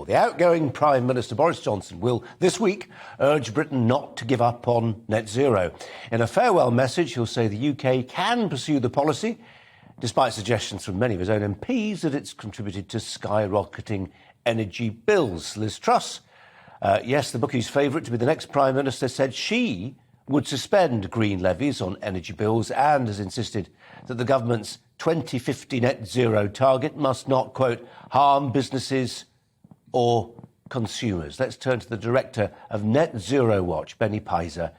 before. The outgoing Prime Minister Boris Johnson will this week urge Britain not to give up on net zero. In a farewell message, he'll say the UK can pursue the policy, despite suggestions from many of his own MPs that it's contributed to skyrocketing energy bills. Liz Truss, yes, the bookie's favourite to be the next Prime Minister, said she would suspend green levies on energy bills and has insisted that the government's 2050 net zero target must not, quote, harm businesses or consumers. Let's turn to the director of Net Zero Watch, Benny Peiser.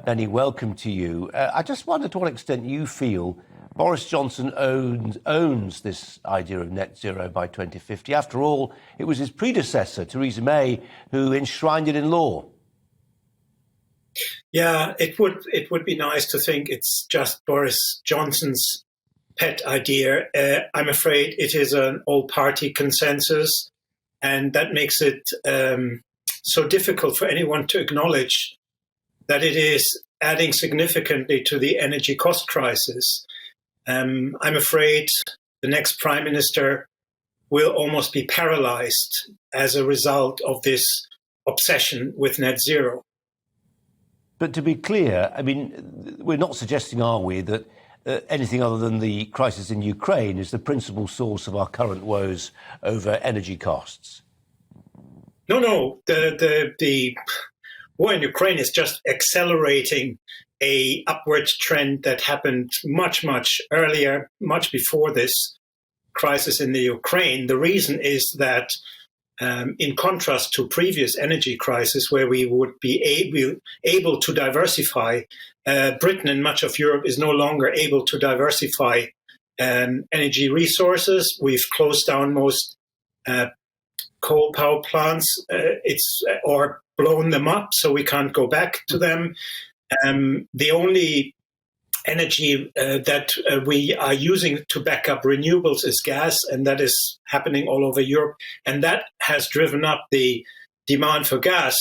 Benny, welcome to you. I just wonder to what extent you feel Boris Johnson owns this idea of net zero by 2050. After all, it was his predecessor, Theresa May, who enshrined it in law. Yeah, it would be nice to think it's just Boris Johnson's pet idea. I'm afraid it is an all-party consensus, and that makes it so difficult for anyone to acknowledge that it is adding significantly to the energy cost crisis. I'm afraid the next Prime Minister will almost be paralyzed as a result of this obsession with net zero. But to be clear, I mean, we're not suggesting, are we, that anything other than the crisis in Ukraine is the principal source of our current woes over energy costs? No. The war in Ukraine is just accelerating a upward trend that happened much earlier, much before this crisis in the Ukraine. The reason is that in contrast to previous energy crises where we would be able to diversify, Britain and much of Europe is no longer able to diversify energy resources. We've closed down most coal power plants, or blown them up, so we can't go back to them. The only energy that we are using to back up renewables is gas, and that is happening all over Europe. And that has driven up the demand for gas.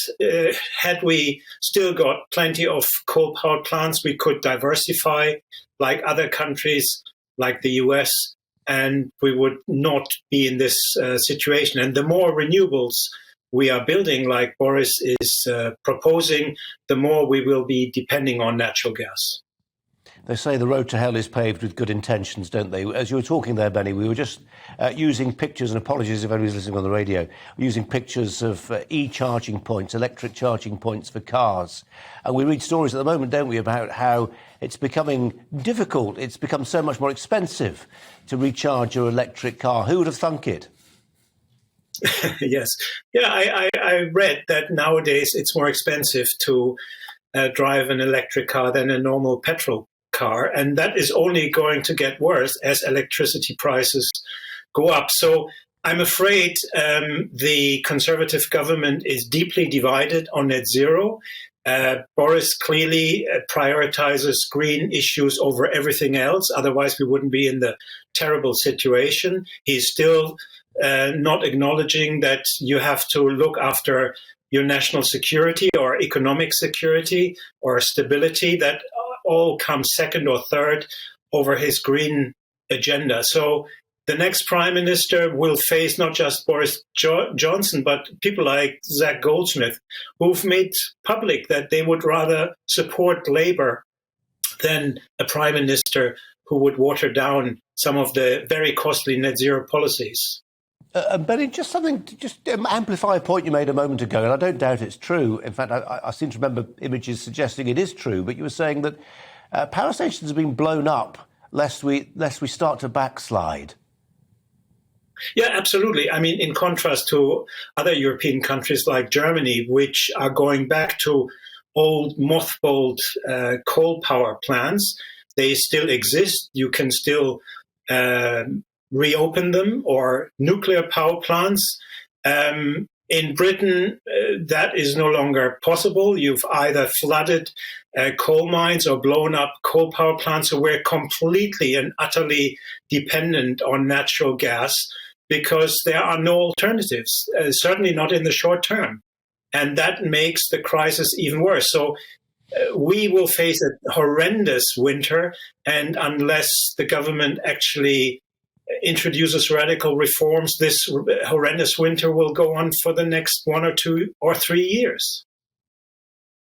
Had we still got plenty of coal power plants, we could diversify like other countries, like the US, and we would not be in this situation. And the more renewables we are building, like Boris is proposing, the more we will be depending on natural gas. They say the road to hell is paved with good intentions, don't they? As you were talking there, Benny, we were just using pictures, and apologies if anybody's listening on the radio, using pictures of e-charging points, electric charging points for cars. And we read stories at the moment, don't we, about how it's becoming difficult. It's become so much more expensive to recharge your electric car. Who would have thunk it? Yes. Yeah, I read that nowadays it's more expensive to drive an electric car than a normal petrol car. And that is only going to get worse as electricity prices go up. So I'm afraid the Conservative government is deeply divided on net zero. Boris clearly prioritizes green issues over everything else. Otherwise, we wouldn't be in the terrible situation. He's still not acknowledging that you have to look after your national security or economic security or stability. That all comes second or third over his green agenda. So the next Prime Minister will face not just Boris Johnson, but people like Zach Goldsmith, who've made public that they would rather support Labour than a Prime Minister who would water down some of the very costly net zero policies. Benny, just something to just amplify a point you made a moment ago, and I don't doubt it's true. In fact, I seem to remember images suggesting it is true, but you were saying that power stations have been blown up lest we start to backslide. Yeah, absolutely. I mean, in contrast to other European countries like Germany, which are going back to old mothballed coal power plants, they still exist. You can still reopen them, or nuclear power plants. In Britain, that is no longer possible. You've either flooded coal mines or blown up coal power plants. So we're completely and utterly dependent on natural gas because there are no alternatives, certainly not in the short term. And that makes the crisis even worse. So we will face a horrendous winter. And unless the government actually introduces radical reforms, this horrendous winter will go on for the next 1 or 2 or 3 years.